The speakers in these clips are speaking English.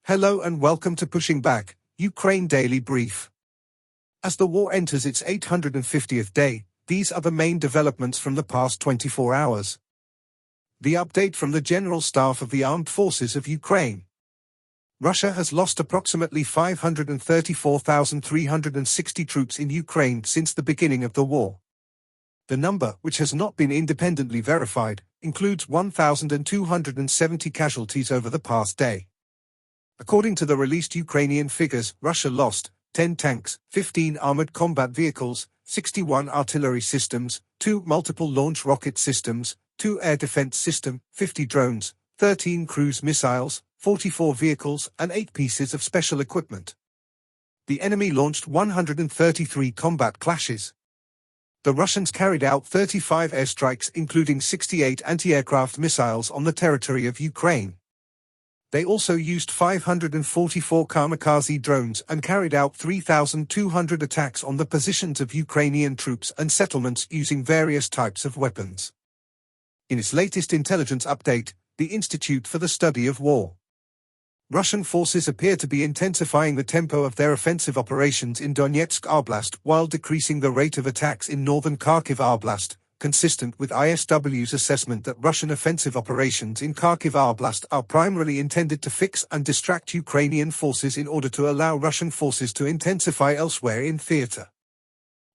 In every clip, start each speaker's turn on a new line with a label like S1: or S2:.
S1: Hello and welcome to Pushing Back, Ukraine Daily Brief. As the war enters its 850th day, these are the main developments from the past 24 hours. The update from the General Staff of the Armed Forces of Ukraine. Russia has lost approximately 534,360 troops in Ukraine since the beginning of the war. The number, which has not been independently verified, includes 1,270 casualties over the past day. According to the released Ukrainian figures, Russia lost 10 tanks, 15 armored combat vehicles, 61 artillery systems, 2 multiple launch rocket systems, 2 air defense systems, 50 drones, 13 cruise missiles, 44 vehicles, and 8 pieces of special equipment. The enemy launched 133 combat clashes. The Russians carried out 35 airstrikes, including 68 anti-aircraft missiles on the territory of Ukraine. They also used 544 kamikaze drones and carried out 3,200 attacks on the positions of Ukrainian troops and settlements using various types of weapons. In its latest intelligence update, the Institute for the Study of War, Russian forces appear to be intensifying the tempo of their offensive operations in Donetsk Oblast while decreasing the rate of attacks in northern Kharkiv Oblast, consistent with ISW's assessment that Russian offensive operations in Kharkiv Oblast are primarily intended to fix and distract Ukrainian forces in order to allow Russian forces to intensify elsewhere in theater.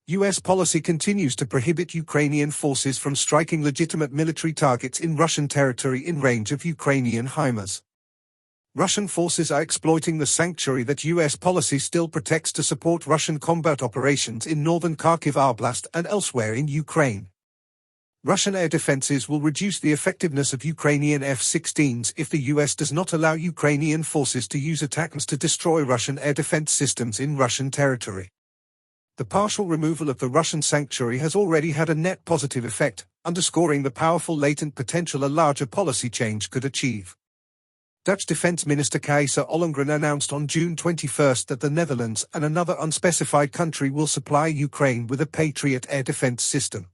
S1: U.S. policy continues to prohibit Ukrainian forces from striking legitimate military targets in Russian territory in range of Ukrainian HIMARS. Russian forces are exploiting the sanctuary that U.S. policy still protects to support Russian combat operations in northern Kharkiv Oblast and elsewhere in Ukraine. Russian air defenses will reduce the effectiveness of Ukrainian F-16s if the U.S. does not allow Ukrainian forces to use attacks to destroy Russian air defense systems in Russian territory. The partial removal of the Russian sanctuary has already had a net positive effect, underscoring the powerful latent potential a larger policy change could achieve. Dutch Defense Minister Kajsa Ollongren announced on June 21 that the Netherlands and another unspecified country will supply Ukraine with a Patriot air defense system.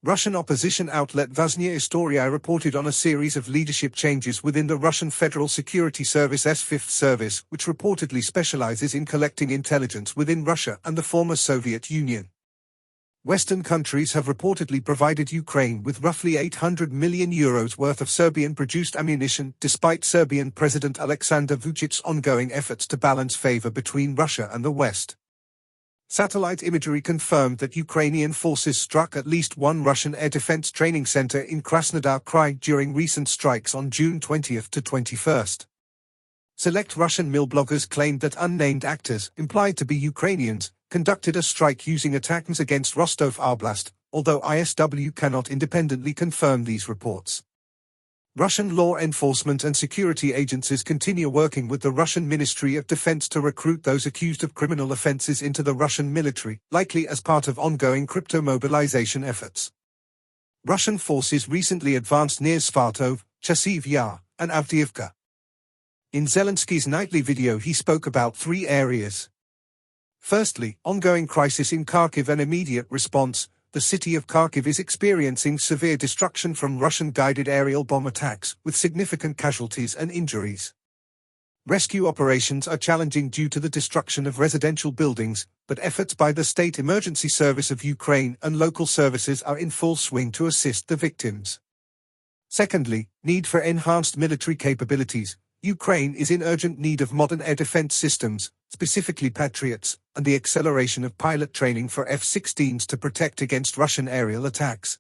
S1: Russian opposition outlet Vazhnya Istoria reported on a series of leadership changes within the Russian Federal Security Service's Fifth Service, which reportedly specializes in collecting intelligence within Russia and the former Soviet Union. Western countries have reportedly provided Ukraine with roughly €800 million worth of Serbian-produced ammunition, despite Serbian President Aleksandar Vucic's ongoing efforts to balance favor between Russia and the West. Satellite imagery confirmed that Ukrainian forces struck at least one Russian air defense training center in Krasnodar Krai during recent strikes on June 20 to 21. Select Russian mill bloggers claimed that unnamed actors, implied to be Ukrainians, conducted a strike using attacks against Rostov Oblast, although ISW cannot independently confirm these reports. Russian law enforcement and security agencies continue working with the Russian Ministry of Defense to recruit those accused of criminal offenses into the Russian military, likely as part of ongoing crypto mobilization efforts. Russian forces recently advanced near Svatov, Chasiv Yar, and Avdiivka. In Zelensky's nightly video he spoke about 3 areas. Firstly, ongoing crisis in Kharkiv and immediate response. The city of Kharkiv is experiencing severe destruction from Russian-guided aerial bomb attacks, with significant casualties and injuries. Rescue operations are challenging due to the destruction of residential buildings, but efforts by the State Emergency Service of Ukraine and local services are in full swing to assist the victims. Secondly, need for enhanced military capabilities. Ukraine is in urgent need of modern air defense systems, specifically Patriots, and the acceleration of pilot training for F-16s to protect against Russian aerial attacks.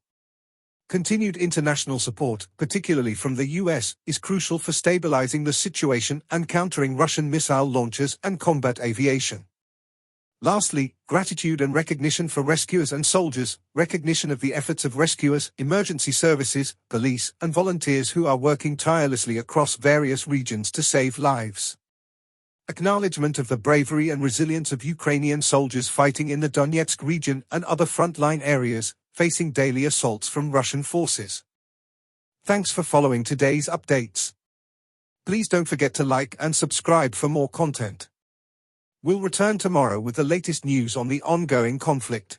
S1: Continued international support, particularly from the US, is crucial for stabilizing the situation and countering Russian missile launchers and combat aviation. Lastly, gratitude and recognition for rescuers and soldiers, recognition of the efforts of rescuers, emergency services, police, and volunteers who are working tirelessly across various regions to save lives. Acknowledgement of the bravery and resilience of Ukrainian soldiers fighting in the Donetsk region and other frontline areas, facing daily assaults from Russian forces. Thanks for following today's updates. Please don't forget to like and subscribe for more content. We'll return tomorrow with the latest news on the ongoing conflict.